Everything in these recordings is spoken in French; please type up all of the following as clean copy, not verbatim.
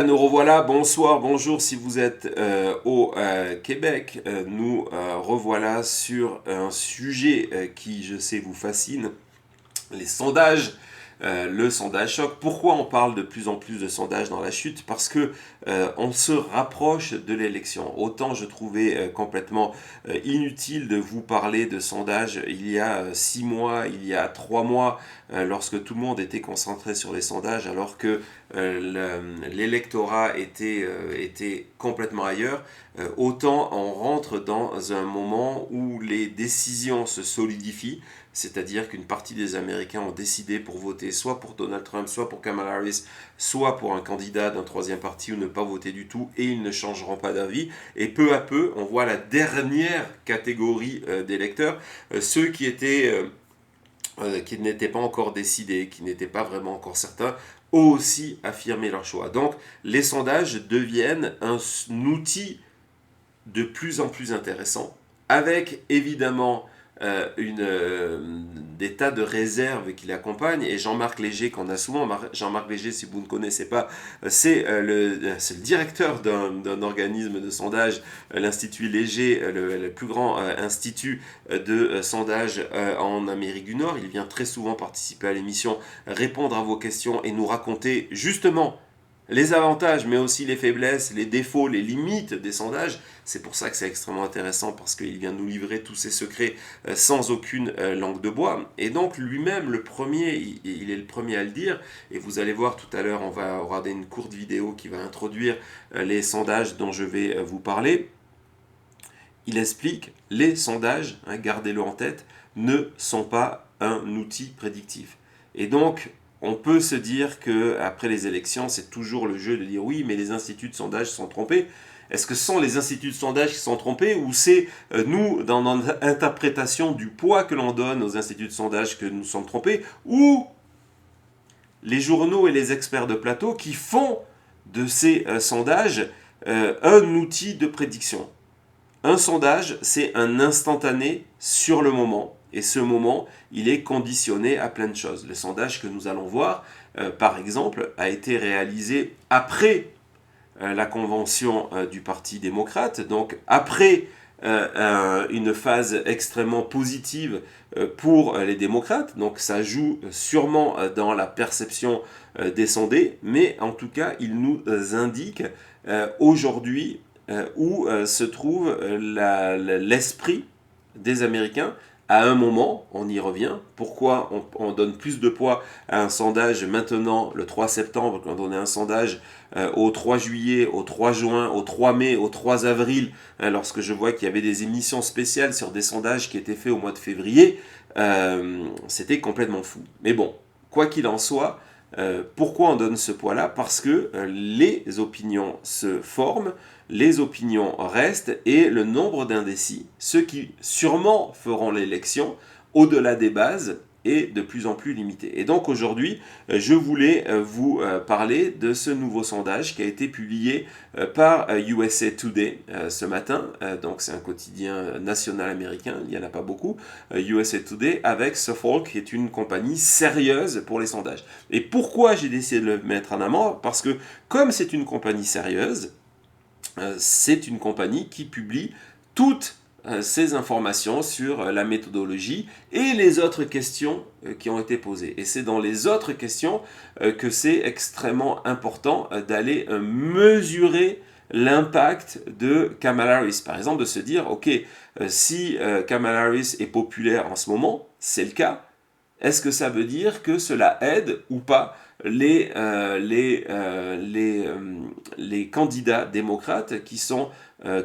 Nous revoilà, bonsoir, bonjour si vous êtes au Québec. Nous revoilà sur un sujet qui, je sais, vous fascine, les sondages. Le sondage choc. Pourquoi on parle de plus en plus de sondages dans la chute? Parce que on se rapproche de l'élection. Autant je trouvais complètement inutile de vous parler de sondages il y a 6 mois, il y a 3 mois, lorsque tout le monde était concentré sur les sondages, alors que l'électorat était complètement ailleurs. Autant on rentre dans un moment où les décisions se solidifient, c'est-à-dire qu'une partie des Américains ont décidé pour voter soit pour Donald Trump, soit pour Kamala Harris, soit pour un candidat d'un troisième parti ou ne pas voter du tout, et ils ne changeront pas d'avis. Et peu à peu, on voit la dernière catégorie d'électeurs, ceux qui n'étaient pas encore décidés, qui n'étaient pas vraiment encore certains, ont aussi affirmé leur choix. Donc les sondages deviennent un outil de plus en plus intéressant, avec évidemment des tas de réserves qui l'accompagnent. Et Jean-Marc Léger, qu'on a souvent, Jean-Marc Léger, si vous ne connaissez pas, c'est le directeur d'un organisme de sondage, l'Institut Léger, le plus grand institut de sondage en Amérique du Nord. Il vient très souvent participer à l'émission, répondre à vos questions et nous raconter justement les avantages, mais aussi les faiblesses, les défauts, les limites des sondages. C'est pour ça que c'est extrêmement intéressant, parce qu'il vient nous livrer tous ses secrets sans aucune langue de bois. Et donc lui-même, le premier, il est le premier à le dire. Et vous allez voir tout à l'heure, on va regarder une courte vidéo qui va introduire les sondages dont je vais vous parler. Il explique, les sondages, gardez-le en tête, ne sont pas un outil prédictif. Et donc, on peut se dire que après les élections, c'est toujours le jeu de dire oui, mais les instituts de sondage sont trompés. Est-ce que ce sont les instituts de sondage qui sont trompés, ou c'est nous, dans notre interprétation du poids que l'on donne aux instituts de sondage, que nous sommes trompés, ou les journaux et les experts de plateau qui font de ces sondages un outil de prédiction? Un sondage, c'est un instantané sur le moment. Et ce moment, il est conditionné à plein de choses. Le sondage que nous allons voir, par exemple, a été réalisé après la convention du Parti démocrate, donc après une phase extrêmement positive pour les démocrates. Donc ça joue sûrement dans la perception des sondés, mais en tout cas, il nous indique aujourd'hui où se trouve l'esprit des Américains à un moment. On y revient. Pourquoi on donne plus de poids à un sondage maintenant, le 3 septembre, quand on a un sondage au 3 juillet, au 3 juin, au 3 mai, au 3 avril, lorsque je vois qu'il y avait des émissions spéciales sur des sondages qui étaient faits au mois de février, c'était complètement fou. Mais bon, quoi qu'il en soit, pourquoi on donne ce poids-là? Parce que les opinions se forment, les opinions restent, et le nombre d'indécis, ceux qui sûrement feront l'élection, au-delà des bases, est de plus en plus limité. Et donc aujourd'hui, je voulais vous parler de ce nouveau sondage qui a été publié par USA Today ce matin. Donc c'est un quotidien national américain, il n'y en a pas beaucoup. USA Today avec Suffolk, qui est une compagnie sérieuse pour les sondages. Et pourquoi j'ai décidé de le mettre en avant? Parce que comme c'est une compagnie sérieuse, c'est une compagnie qui publie toutes ces informations sur la méthodologie et les autres questions qui ont été posées. Et c'est dans les autres questions que c'est extrêmement important d'aller mesurer l'impact de Kamala Harris. Par exemple, de se dire, ok, si Kamala Harris est populaire en ce moment, c'est le cas, est-ce que ça veut dire que cela aide ou pas les candidats démocrates qui sont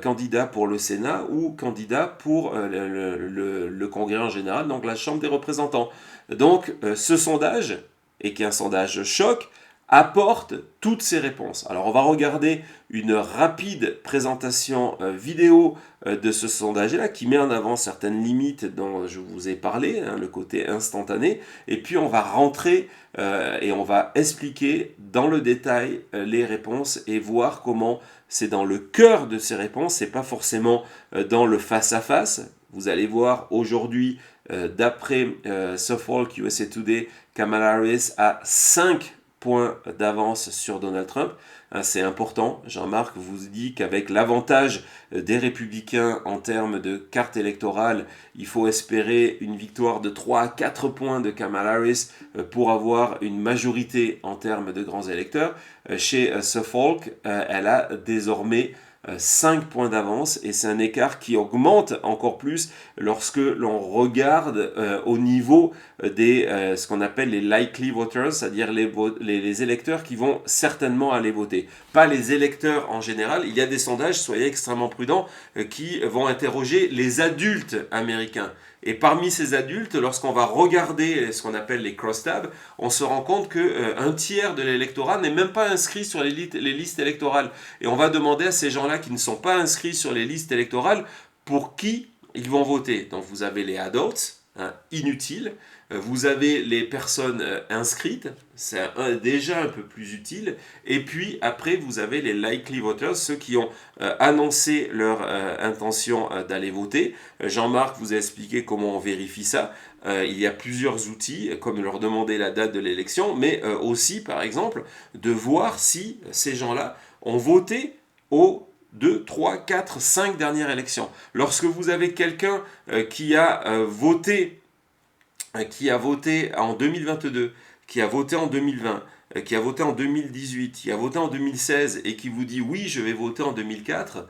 candidats pour le Sénat ou candidats pour le Congrès en général, donc la Chambre des représentants? Donc ce sondage, et qui est un sondage choc, apporte toutes ces réponses. Alors on va regarder une rapide présentation vidéo de ce sondage-là, qui met en avant certaines limites dont je vous ai parlé, le côté instantané, et puis on va rentrer et on va expliquer dans le détail les réponses et voir comment c'est dans le cœur de ces réponses, c'est pas forcément dans le face-à-face. Vous allez voir aujourd'hui, d'après Suffolk USA Today, Kamala Harris a 5 points d'avance sur Donald Trump. C'est important. Jean-Marc vous dit qu'avec l'avantage des républicains en termes de carte électorale, il faut espérer une victoire de 3 à 4 points de Kamala Harris pour avoir une majorité en termes de grands électeurs. Chez Suffolk, elle a désormais 5 points d'avance et c'est un écart qui augmente encore plus lorsque l'on regarde au niveau des ce qu'on appelle les likely voters, c'est-à-dire les électeurs qui vont certainement aller voter. Pas les électeurs en général, il y a des sondages, soyez extrêmement prudents, qui vont interroger les adultes américains. Et parmi ces adultes, lorsqu'on va regarder ce qu'on appelle les crosstabs, on se rend compte qu'un tiers de l'électorat n'est même pas inscrit sur les listes électorales. Et on va demander à ces gens-là qui ne sont pas inscrits sur les listes électorales pour qui ils vont voter. Donc vous avez les adults, inutiles, vous avez les personnes inscrites, c'est déjà un peu plus utile, et puis après vous avez les likely voters, ceux qui ont annoncé leur intention d'aller voter. Jean-Marc vous a expliqué comment on vérifie ça. Il y a plusieurs outils, comme leur demander la date de l'élection, mais aussi par exemple de voir si ces gens-là ont voté aux 2, 3, 4, 5 dernières élections. Lorsque vous avez quelqu'un qui a voté en 2022, qui a voté en 2020, qui a voté en 2018, qui a voté en 2016 et qui vous dit oui, je vais voter en 2004,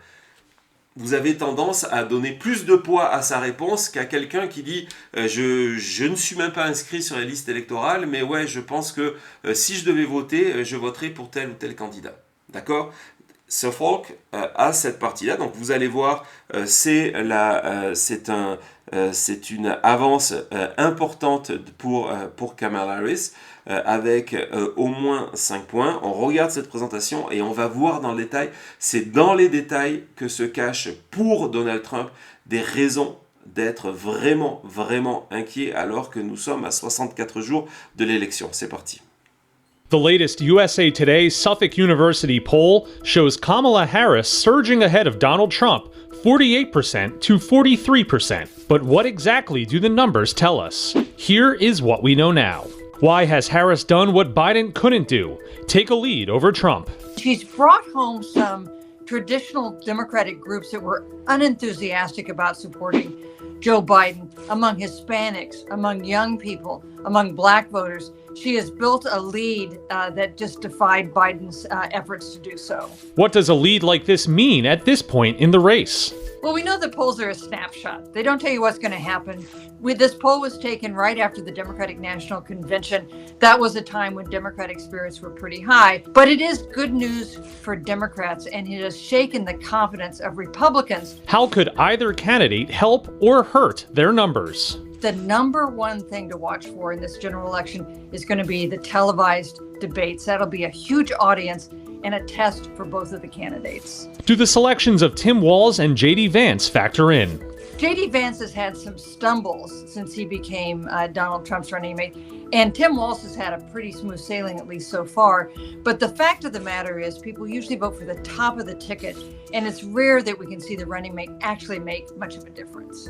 vous avez tendance à donner plus de poids à sa réponse qu'à quelqu'un qui dit je ne suis même pas inscrit sur les listes électorales, mais ouais, je pense que si je devais voter, je voterais pour tel ou tel candidat. D'accord ? Suffolk a cette partie-là, donc vous allez voir, c'est une avance importante pour Kamala Harris, avec au moins 5 points. On regarde cette présentation et on va voir dans le détail, c'est dans les détails que se cachent pour Donald Trump des raisons d'être vraiment, vraiment inquiet alors que nous sommes à 64 jours de l'élection. C'est parti. The latest USA Today Suffolk University poll shows Kamala Harris surging ahead of Donald Trump, 48% to 43%. But what exactly do the numbers tell us? Here is what we know now. Why has Harris done what Biden couldn't do? Take a lead over Trump. She's brought home some traditional Democratic groups that were unenthusiastic about supporting Joe Biden among Hispanics, among young people, among Black voters. She has built a lead that just defied Biden's efforts to do so. What does a lead like this mean at this point in the race? Well, we know the polls are a snapshot. They don't tell you what's going to happen. This poll was taken right after the Democratic National Convention. That was a time when Democratic spirits were pretty high. But it is good news for Democrats, and it has shaken the confidence of Republicans. How could either candidate help or hurt their numbers? The number one thing to watch for in this general election is going to be the televised debates. That'll be a huge audience and a test for both of the candidates. Do the selections of Tim Walz and J.D. Vance factor in? J.D. Vance has had some stumbles since he became Donald Trump's running mate, and Tim Walz has had a pretty smooth sailing, at least so far. But the fact of the matter is people usually vote for the top of the ticket, and it's rare that we can see the running mate actually make much of a difference.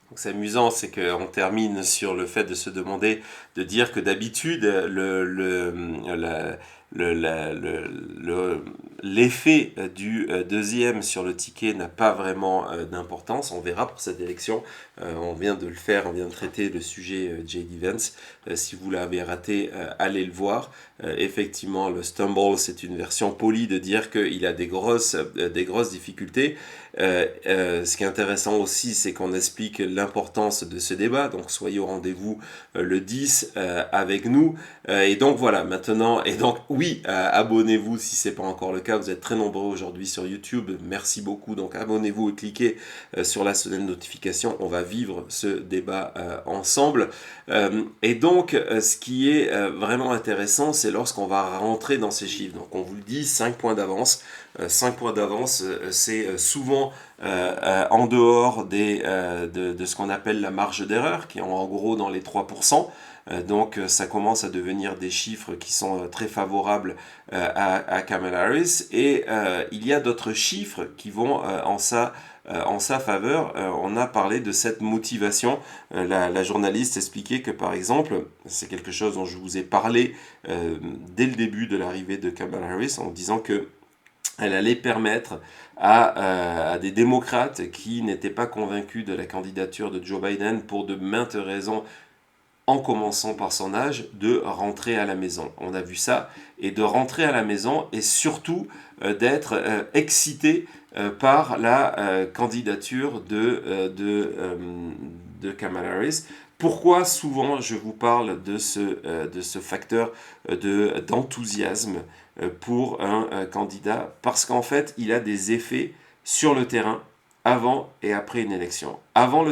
Donc c'est amusant, c'est qu'on termine sur le fait de se demander, de dire que d'habitude, l'effet du deuxième sur le ticket n'a pas vraiment d'importance. On verra pour cette élection. On vient de le faire, on vient de traiter le sujet J.D. Vance. Si vous l'avez raté, allez le voir. Effectivement, le stumble, c'est une version polie de dire qu'il a des grosses difficultés. Ce qui est intéressant aussi, c'est qu'on explique l'importance de ce débat. Donc soyez au rendez-vous le 10 avec nous. Et donc voilà, maintenant, et donc oui, abonnez-vous si ce n'est pas encore le cas. Vous êtes très nombreux aujourd'hui sur YouTube. Merci beaucoup. Donc abonnez-vous et cliquez sur la sonnette de notification. On va vivre ce débat ensemble. Et donc, ce qui est vraiment intéressant, c'est lorsqu'on va rentrer dans ces chiffres. Donc on vous le dit, 5 points d'avance. 5 points d'avance, c'est souvent en dehors de ce qu'on appelle la marge d'erreur, qui est en gros dans les 3%. Donc ça commence à devenir des chiffres qui sont très favorables à Kamala Harris. Et il y a d'autres chiffres qui vont en sa faveur. On a parlé de cette motivation. La journaliste expliquait que, par exemple, c'est quelque chose dont je vous ai parlé dès le début de l'arrivée de Kamala Harris, en disant que elle allait permettre à des démocrates qui n'étaient pas convaincus de la candidature de Joe Biden pour de maintes raisons, en commençant par son âge, de rentrer à la maison. On a vu ça, et de rentrer à la maison, et surtout d'être excité par la candidature de Kamala Harris. Pourquoi souvent je vous parle de ce facteur d'enthousiasme pour un candidat? Parce qu'en fait, il a des effets sur le terrain avant et après une élection. Avant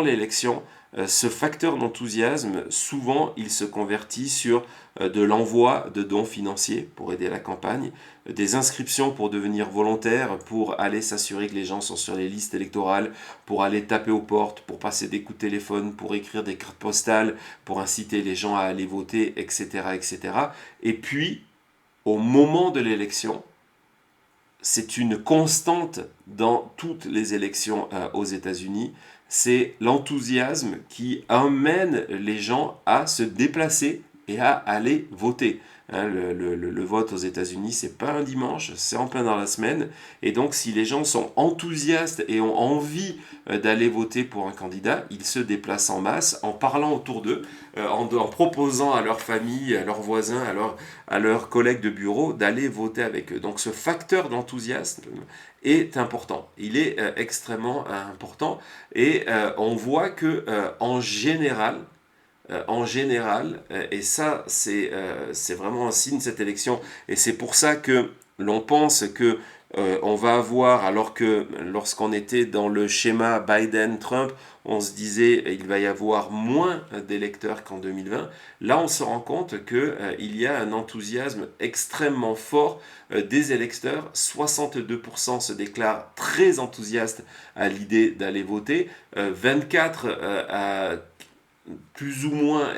l'élection, ce facteur d'enthousiasme, souvent, il se convertit sur de l'envoi de dons financiers pour aider la campagne, des inscriptions pour devenir volontaire, pour aller s'assurer que les gens sont sur les listes électorales, pour aller taper aux portes, pour passer des coups de téléphone, pour écrire des cartes postales, pour inciter les gens à aller voter, etc., etc. Et puis, au moment de l'élection, c'est une constante dans toutes les élections aux États-Unis, c'est l'enthousiasme qui amène les gens à se déplacer et à aller voter. Le vote aux États-Unis, c'est pas un dimanche, c'est en plein dans la semaine. Et donc, si les gens sont enthousiastes et ont envie d'aller voter pour un candidat, ils se déplacent en masse en parlant autour d'eux, en proposant à leur famille, à leurs voisins, à leurs collègues de bureau d'aller voter avec eux. Donc, ce facteur d'enthousiasme est important. Il est extrêmement important. Et on voit que en général, et ça c'est vraiment un signe de cette élection, et c'est pour ça que l'on pense que on va avoir, alors que lorsqu'on était dans le schéma Biden-Trump, on se disait il va y avoir moins d'électeurs qu'en 2020, là on se rend compte qu'il y a un enthousiasme extrêmement fort des électeurs, 62% se déclarent très enthousiastes à l'idée d'aller voter, 24 à plus ou moins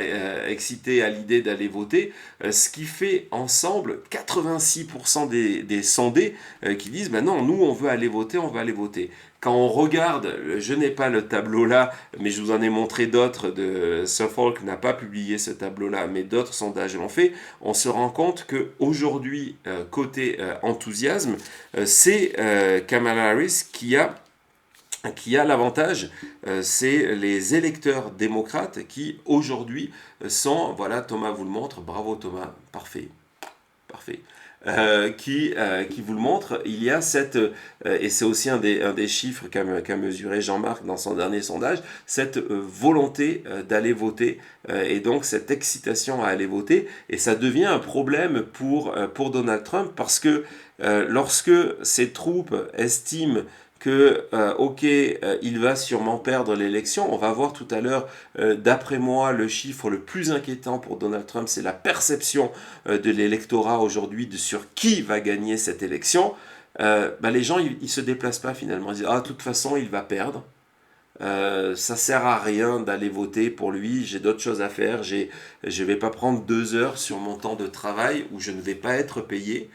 excités à l'idée d'aller voter, ce qui fait ensemble 86% des sondés qui disent ben non, nous on veut aller voter, on veut aller voter. Quand on regarde, je n'ai pas le tableau là, mais je vous en ai montré d'autres, Suffolk n'a pas publié ce tableau là, mais d'autres sondages l'ont fait, on se rend compte qu'aujourd'hui, côté enthousiasme, c'est Kamala Harris qui a l'avantage, c'est les électeurs démocrates qui aujourd'hui sont, voilà, Thomas vous le montre, bravo Thomas, parfait, qui vous le montre, il y a cette, et c'est aussi un des chiffres qu'a mesuré Jean-Marc dans son dernier sondage, cette volonté d'aller voter, et donc cette excitation à aller voter, et ça devient un problème pour Donald Trump, parce que lorsque ses troupes estiment que, il va sûrement perdre l'élection. On va voir tout à l'heure, d'après moi, le chiffre le plus inquiétant pour Donald Trump, c'est la perception de l'électorat aujourd'hui sur qui va gagner cette élection. Les gens, ils ne se déplacent pas finalement. Ils disent, de toute façon, il va perdre. Ça sert à rien d'aller voter pour lui, j'ai d'autres choses à faire, je vais pas prendre 2 heures sur mon temps de travail où je ne vais pas être payé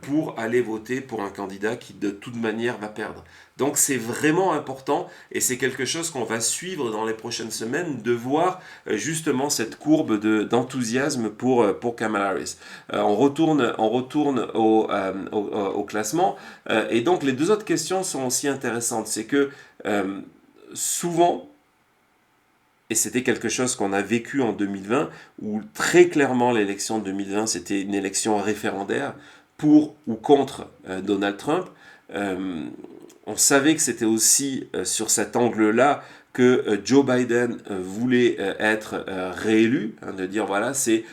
pour aller voter pour un candidat qui de toute manière va perdre. Donc c'est vraiment important, et c'est quelque chose qu'on va suivre dans les prochaines semaines, de voir justement cette courbe d'enthousiasme pour Kamala Harris. On retourne au classement, et donc les deux autres questions sont aussi intéressantes. C'est que souvent, et c'était quelque chose qu'on a vécu en 2020, où très clairement l'élection de 2020 c'était une élection référendaire pour ou contre Donald Trump. On savait que c'était aussi sur cet angle-là que Joe Biden voulait être réélu, de dire voilà, c'est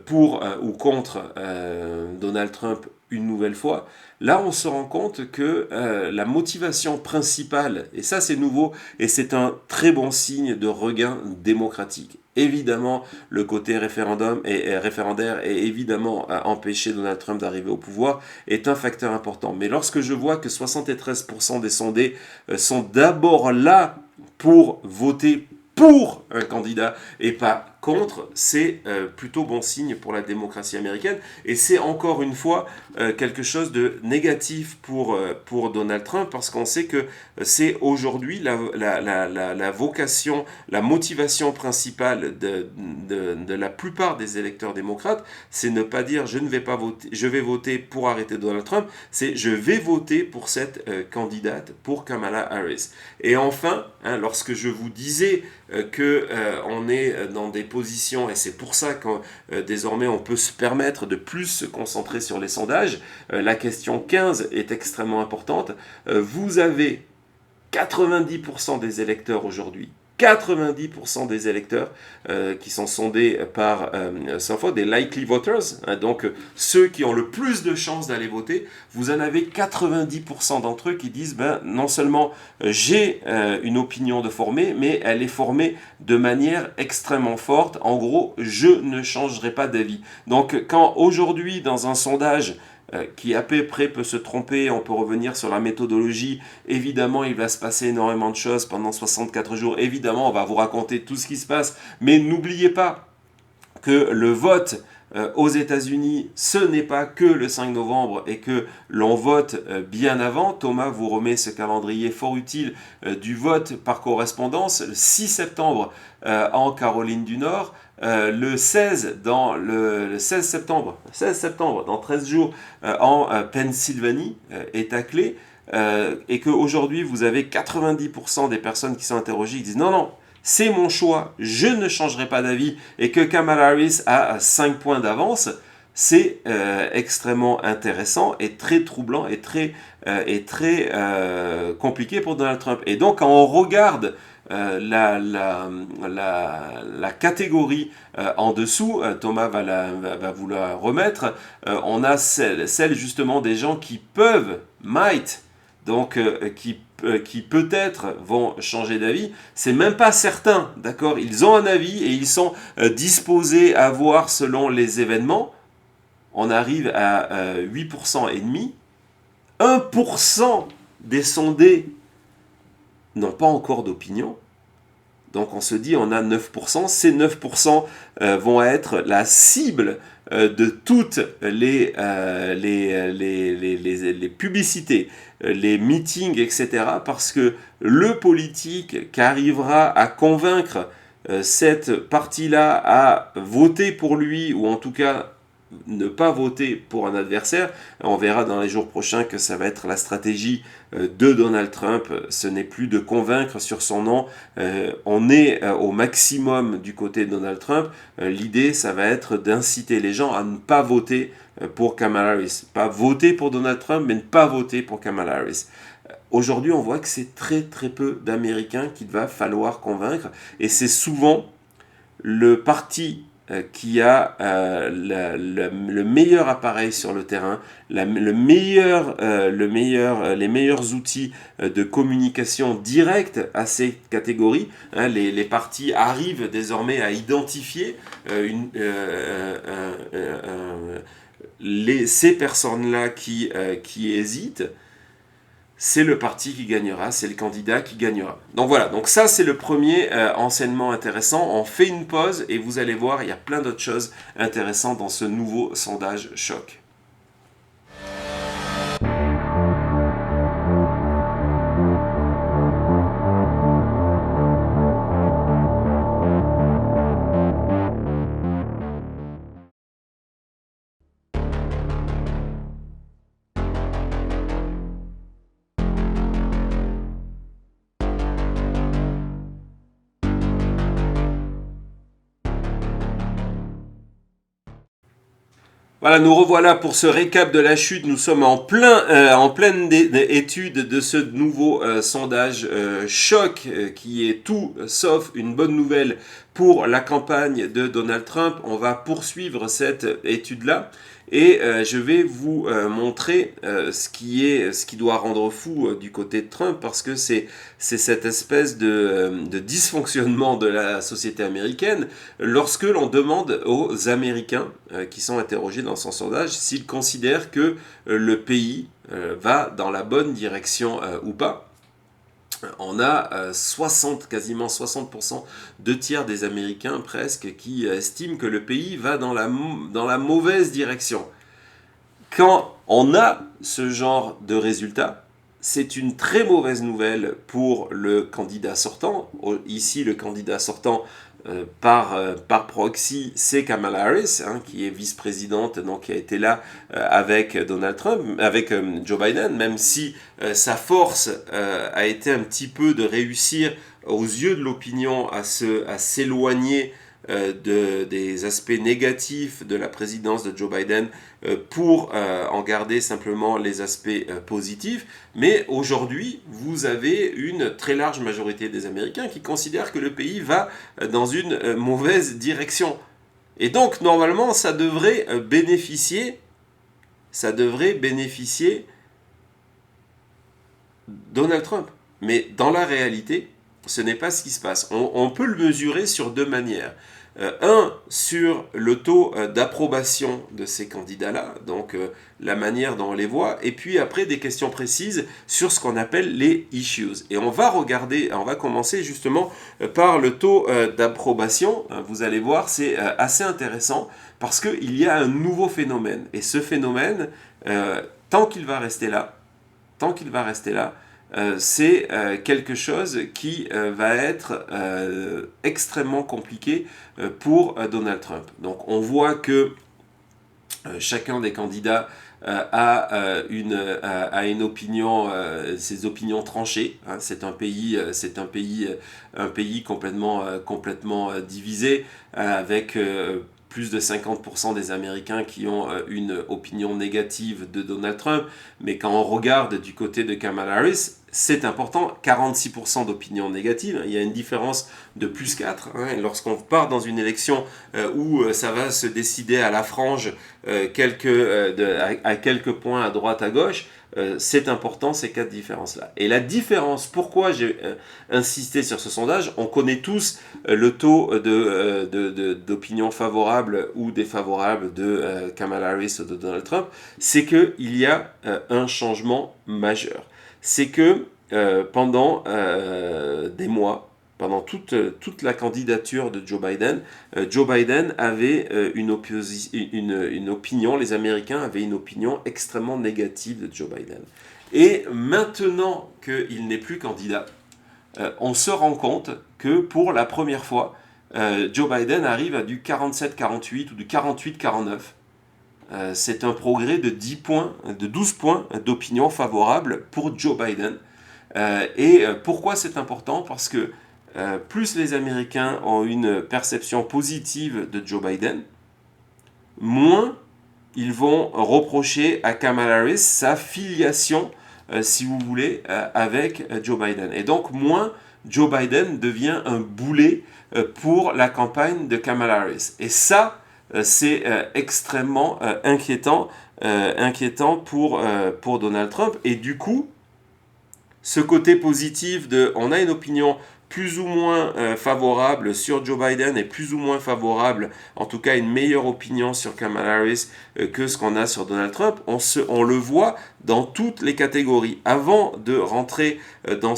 pour ou contre Donald Trump une nouvelle fois. Là, on se rend compte que la motivation principale, et ça c'est nouveau, et c'est un très bon signe de regain démocratique. Évidemment, le côté référendaire et évidemment empêcher Donald Trump d'arriver au pouvoir est un facteur important. Mais lorsque je vois que 73% des sondés sont d'abord là pour voter pour un candidat et pas contre, c'est plutôt bon signe pour la démocratie américaine. Et c'est encore une fois quelque chose de négatif pour Donald Trump, parce qu'on sait que c'est aujourd'hui la vocation, la motivation principale de la plupart des électeurs démocrates, c'est ne pas dire je ne vais pas voter, je vais voter pour arrêter Donald Trump, c'est je vais voter pour cette candidate, pour Kamala Harris. Et enfin, hein, lorsque je vous disais qu'on est dans des positions, et c'est pour ça que désormais on peut se permettre de plus se concentrer sur les sondages, la question 15 est extrêmement importante. Vous avez 90% des électeurs aujourd'hui, 90% des électeurs qui sont sondés par des likely voters, hein, donc ceux qui ont le plus de chances d'aller voter, vous en avez 90% d'entre eux qui disent non seulement j'ai une opinion de formée, mais elle est formée de manière extrêmement forte. En gros, je ne changerai pas d'avis. Donc quand aujourd'hui dans un sondage qui à peu près peut se tromper, on peut revenir sur la méthodologie, évidemment il va se passer énormément de choses pendant 64 jours, évidemment on va vous raconter tout ce qui se passe, mais n'oubliez pas que le vote aux États-Unis, ce n'est pas que le 5 novembre et que l'on vote bien avant. Thomas vous remet ce calendrier fort utile du vote par correspondance, le 6 septembre en Caroline du Nord, le 16 septembre, dans 13 jours, en Pennsylvanie, est à clé, et qu'aujourd'hui, vous avez 90% des personnes qui sont interrogées qui disent non, c'est mon choix, je ne changerai pas d'avis, et que Kamala Harris a 5 points d'avance, c'est extrêmement intéressant et très troublant et très compliqué pour Donald Trump. Et donc, quand on regarde la catégorie en dessous, Thomas va vous la remettre, on a celle justement des gens qui donc qui peut-être vont changer d'avis, c'est même pas certain, d'accord? Ils ont un avis et ils sont disposés à voir selon les événements. On arrive à 8% et demi. 1% des sondés n'ont pas encore d'opinion. Donc on se dit on a 9%, ces 9% vont être la cible de toutes les publicités, les meetings, etc. Parce que le politique qui arrivera à convaincre cette partie-là à voter pour lui, ou en tout cas ne pas voter pour un adversaire, on verra dans les jours prochains que ça va être la stratégie de Donald Trump. Ce n'est plus de convaincre sur son nom, on est au maximum du côté de Donald Trump. L'idée, ça va être d'inciter les gens à ne pas voter pour Kamala Harris, pas voter pour Donald Trump, mais ne pas voter pour Kamala Harris. Aujourd'hui, on voit que c'est très très peu d'Américains qu'il va falloir convaincre, et c'est souvent le parti qui a le meilleur appareil sur le terrain, les meilleurs outils de communication directe à ces catégories. Hein, les partis arrivent désormais à identifier ces personnes-là qui hésitent. C'est le parti qui gagnera, c'est le candidat qui gagnera. Donc voilà, donc ça c'est le premier enseignement intéressant. On fait une pause et vous allez voir, il y a plein d'autres choses intéressantes dans ce nouveau sondage choc. Voilà, nous revoilà pour ce récap de la chute. Nous sommes en pleine étude de ce nouveau sondage choc qui est tout sauf une bonne nouvelle pour la campagne de Donald Trump. On va poursuivre cette étude-là et je vais vous montrer ce qui doit rendre fou du côté de Trump, parce que c'est cette espèce de dysfonctionnement de la société américaine lorsque l'on demande aux Américains qui sont interrogés dans son sondage s'ils considèrent que le pays va dans la bonne direction ou pas. on a quasiment 60%, 2 tiers des Américains presque, qui estiment que le pays va dans la mauvaise direction. Quand on a ce genre de résultats, c'est une très mauvaise nouvelle pour le candidat sortant. Ici, le candidat sortant par proxy, c'est Kamala Harris, qui est vice-présidente, donc qui a été là avec Donald Trump, avec Joe Biden, même si sa force a été un petit peu de réussir aux yeux de l'opinion à s'éloigner des aspects négatifs de la présidence de Joe Biden pour en garder simplement les aspects positifs. Mais aujourd'hui, vous avez une très large majorité des Américains qui considèrent que le pays va dans une mauvaise direction. Et donc, normalement, ça devrait bénéficier Donald Trump. Mais dans la réalité, ce n'est pas ce qui se passe. On peut le mesurer sur 2 manières. Sur le taux d'approbation de ces candidats-là, donc la manière dont on les voit, et puis après des questions précises sur ce qu'on appelle les issues. Et on va commencer justement par le taux d'approbation. Vous allez voir, c'est assez intéressant parce qu'il y a un nouveau phénomène. Et ce phénomène, tant qu'il va rester là, c'est quelque chose qui va être extrêmement compliqué pour Donald Trump. Donc on voit que chacun des candidats a une opinion, ses opinions tranchées. C'est un pays complètement divisé avec plus de 50% des Américains qui ont une opinion négative de Donald Trump. Mais quand on regarde du côté de Kamala Harris, c'est important, 46% d'opinion négative. Il y a une différence de plus 4. Lorsqu'on part dans une élection où ça va se décider à la frange à quelques points à droite, à gauche, c'est important ces 4 différences-là. Et la différence, pourquoi j'ai insisté sur ce sondage, on connaît tous le taux d'opinion favorable ou défavorable de Kamala Harris ou de Donald Trump, c'est qu'il y a un changement majeur. C'est que pendant des mois, pendant toute la candidature de Joe Biden avait une opinion, les Américains avaient une opinion extrêmement négative de Joe Biden. Et maintenant qu'il n'est plus candidat, on se rend compte que pour la première fois, Joe Biden arrive à du 47-48 ou du 48-49. C'est un progrès de 12 points d'opinion favorable pour Joe Biden. Et pourquoi c'est important ? Parce que plus les Américains ont une perception positive de Joe Biden, moins ils vont reprocher à Kamala Harris sa filiation, si vous voulez, avec Joe Biden. Et donc, moins Joe Biden devient un boulet pour la campagne de Kamala Harris. Et ça, c'est extrêmement inquiétant pour Donald Trump. Et du coup, ce côté positif on a une opinion plus ou moins favorable sur Joe Biden et plus ou moins favorable, en tout cas une meilleure opinion sur Kamala Harris que ce qu'on a sur Donald Trump, on le voit dans toutes les catégories. Avant de rentrer dans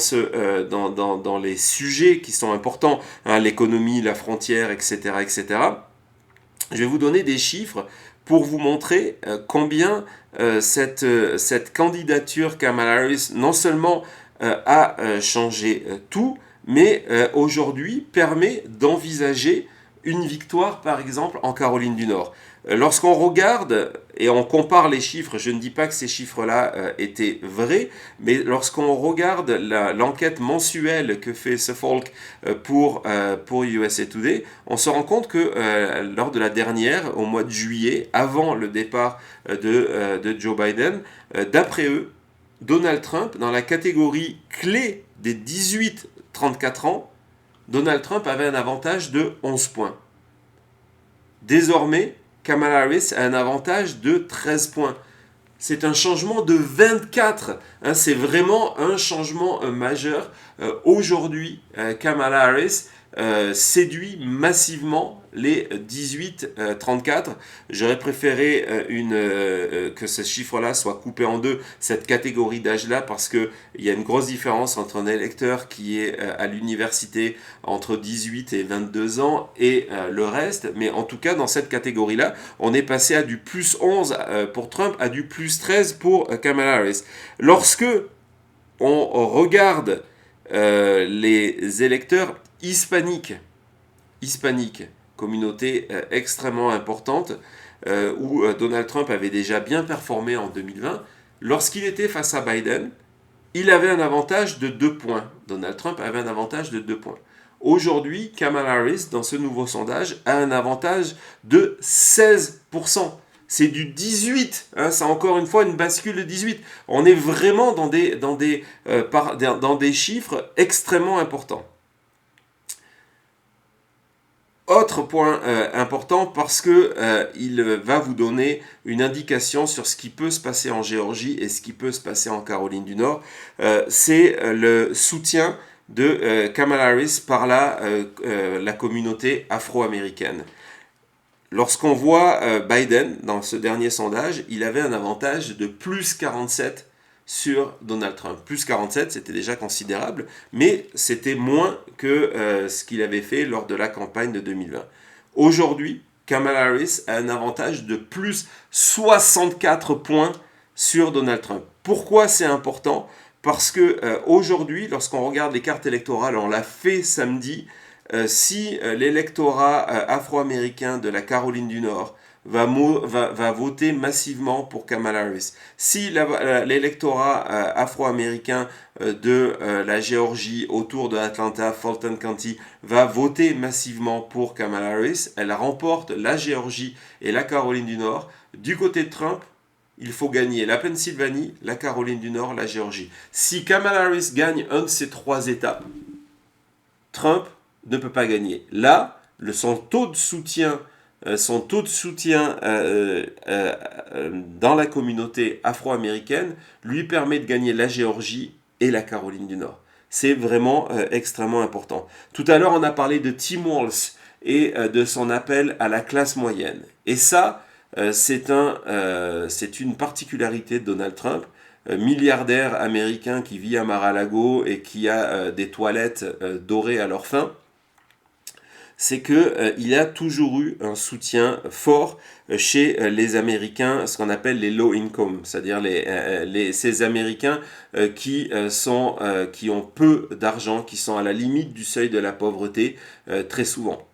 les sujets qui sont importants, l'économie, la frontière, etc., je vais vous donner des chiffres pour vous montrer combien cette candidature Kamala Harris non seulement a changé tout, mais aujourd'hui permet d'envisager une victoire, par exemple, en Caroline du Nord. Lorsqu'on regarde et on compare les chiffres, je ne dis pas que ces chiffres-là étaient vrais, mais lorsqu'on regarde l'enquête mensuelle que fait Suffolk pour USA Today, on se rend compte que lors de la dernière, au mois de juillet, avant le départ de Joe Biden, d'après eux, Donald Trump, dans la catégorie clé des 18-34 ans, Donald Trump avait un avantage de 11 points. Désormais, Kamala Harris a un avantage de 13 points. C'est un changement de 24. C'est vraiment un changement majeur. Aujourd'hui, Kamala Harris séduit massivement les 18-34. J'aurais préféré que ce chiffre-là soit coupé en deux, cette catégorie d'âge-là, parce qu'il y a une grosse différence entre un électeur qui est à l'université entre 18 et 22 ans et le reste. Mais en tout cas, dans cette catégorie-là, on est passé à du plus 11 pour Trump, à du plus 13 pour Kamala Harris. Lorsque on regarde les électeurs hispaniques, communauté extrêmement importante, où Donald Trump avait déjà bien performé en 2020, lorsqu'il était face à Biden, il avait un avantage de 2 points. Donald Trump avait un avantage de 2 points. Aujourd'hui, Kamala Harris, dans ce nouveau sondage, a un avantage de 16%. C'est du 18, hein, c'est encore une fois une bascule de 18. On est vraiment dans des chiffres extrêmement importants. Autre point important, parce que il va vous donner une indication sur ce qui peut se passer en Géorgie et ce qui peut se passer en Caroline du Nord, c'est le soutien de Kamala Harris par la communauté afro-américaine. Lorsqu'on voit Biden dans ce dernier sondage, il avait un avantage de plus 47 sur Donald Trump. Plus 47, c'était déjà considérable, mais c'était moins que ce qu'il avait fait lors de la campagne de 2020. Aujourd'hui, Kamala Harris a un avantage de plus 64 points sur Donald Trump. Pourquoi c'est important ? Parce que aujourd'hui, lorsqu'on regarde les cartes électorales, on l'a fait samedi, si l'électorat afro-américain de la Caroline du Nord va voter massivement pour Kamala Harris, si l'électorat afro-américain de la Géorgie autour de Atlanta, Fulton County, va voter massivement pour Kamala Harris, elle remporte la Géorgie et la Caroline du Nord. Du côté de Trump, il faut gagner la Pennsylvanie, la Caroline du Nord, la Géorgie. Si Kamala Harris gagne un de ces 3 États, Trump ne peut pas gagner. Là, son taux de soutien dans la communauté afro-américaine lui permet de gagner la Géorgie et la Caroline du Nord. C'est vraiment extrêmement important. Tout à l'heure, on a parlé de Tim Walz et de son appel à la classe moyenne. Et ça, c'est une particularité de Donald Trump, milliardaire américain qui vit à Mar-a-Lago et qui a des toilettes dorées à leur fin. C'est qu'il a toujours eu un soutien fort chez les Américains, ce qu'on appelle les low income, c'est-à-dire ces Américains qui ont peu d'argent, qui sont à la limite du seuil de la pauvreté très souvent.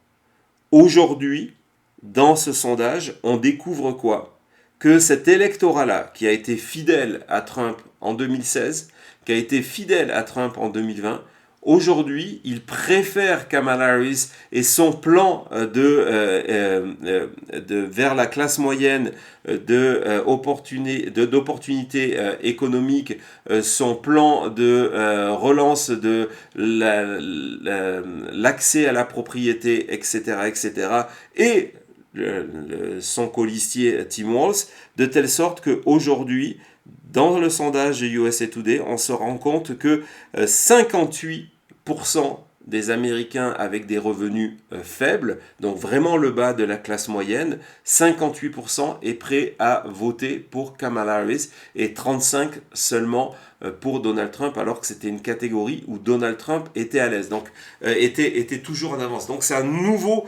Aujourd'hui, dans ce sondage, on découvre quoi ? Que cet électorat-là, qui a été fidèle à Trump en 2016, qui a été fidèle à Trump en 2020, aujourd'hui, il préfère Kamala Harris et son plan vers la classe moyenne d'opportunités économiques, son plan de relance de l'accès à la propriété, etc., et son colistier Tim Walz, de telle sorte qu'aujourd'hui, dans le sondage de USA Today, on se rend compte que 58% des Américains avec des revenus faibles, donc vraiment le bas de la classe moyenne, 58% est prêt à voter pour Kamala Harris et 35% seulement pour Donald Trump, alors que c'était une catégorie où Donald Trump était à l'aise, donc était toujours en avance. Donc c'est un nouveau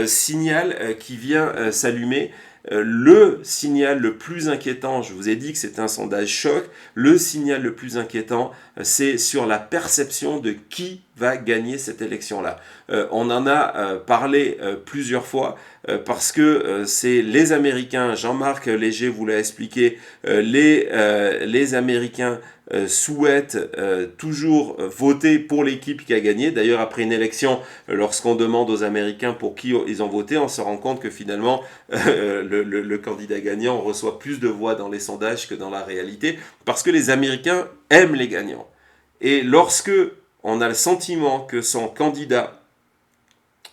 signal qui vient s'allumer. Le signal le plus inquiétant, je vous ai dit que c'est un sondage choc, le signal le plus inquiétant, c'est sur la perception de qui va gagner cette élection-là. On en a parlé plusieurs fois parce que c'est les Américains, Jean-Marc Léger vous l'a expliqué, les Américains souhaitent toujours voter pour l'équipe qui a gagné. D'ailleurs, après une élection, lorsqu'on demande aux Américains pour qui ils ont voté, on se rend compte que finalement, le candidat gagnant reçoit plus de voix dans les sondages que dans la réalité, parce que les Américains aiment les gagnants. Et lorsque on a le sentiment que son candidat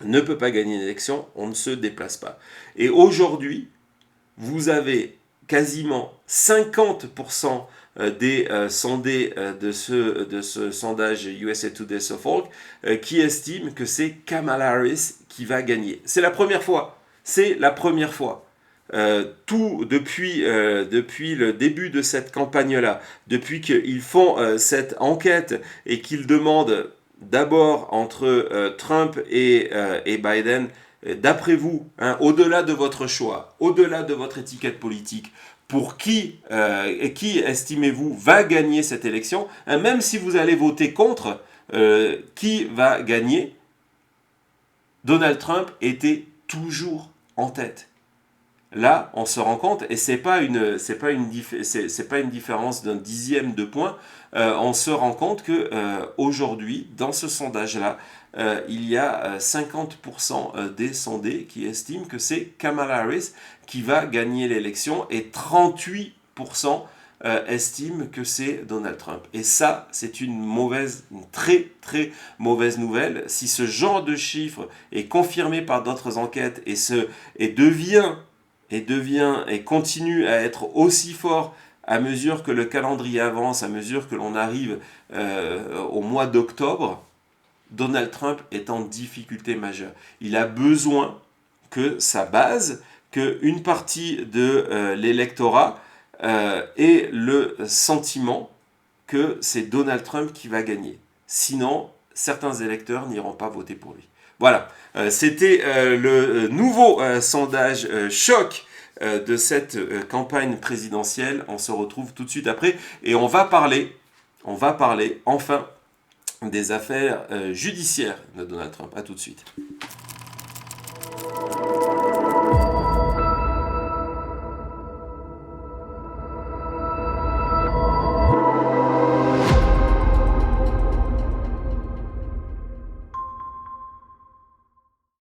ne peut pas gagner une élection, on ne se déplace pas. Et aujourd'hui, vous avez quasiment 50% des sondés de ce sondage USA Today Suffolk qui estiment que c'est Kamala Harris qui va gagner. C'est la première fois. C'est la première fois. Tout depuis le début de cette campagne-là, depuis qu'ils font cette enquête et qu'ils demandent d'abord entre Trump et Biden, d'après vous, hein, au-delà de votre choix, au-delà de votre étiquette politique, pour qui estimez-vous va gagner cette élection, hein, même si vous allez voter contre, qui va gagner? Donald Trump était toujours en tête. Là, on se rend compte, et c'est pas une différence d'un dixième de point, on se rend compte que aujourd'hui, dans ce sondage-là, il y a 50% des sondés qui estiment que c'est Kamala Harris qui va gagner l'élection, et 38% estiment que c'est Donald Trump. Et ça, c'est une très très mauvaise nouvelle. Si ce genre de chiffre est confirmé par d'autres enquêtes et continue à être aussi fort à mesure que le calendrier avance, à mesure que l'on arrive au mois d'octobre, Donald Trump est en difficulté majeure. Il a besoin que sa base, qu'une partie de l'électorat ait le sentiment que c'est Donald Trump qui va gagner. Sinon, certains électeurs n'iront pas voter pour lui. Voilà, c'était le nouveau sondage choc de cette campagne présidentielle. On se retrouve tout de suite après et on va parler enfin des affaires judiciaires de Donald Trump. À tout de suite.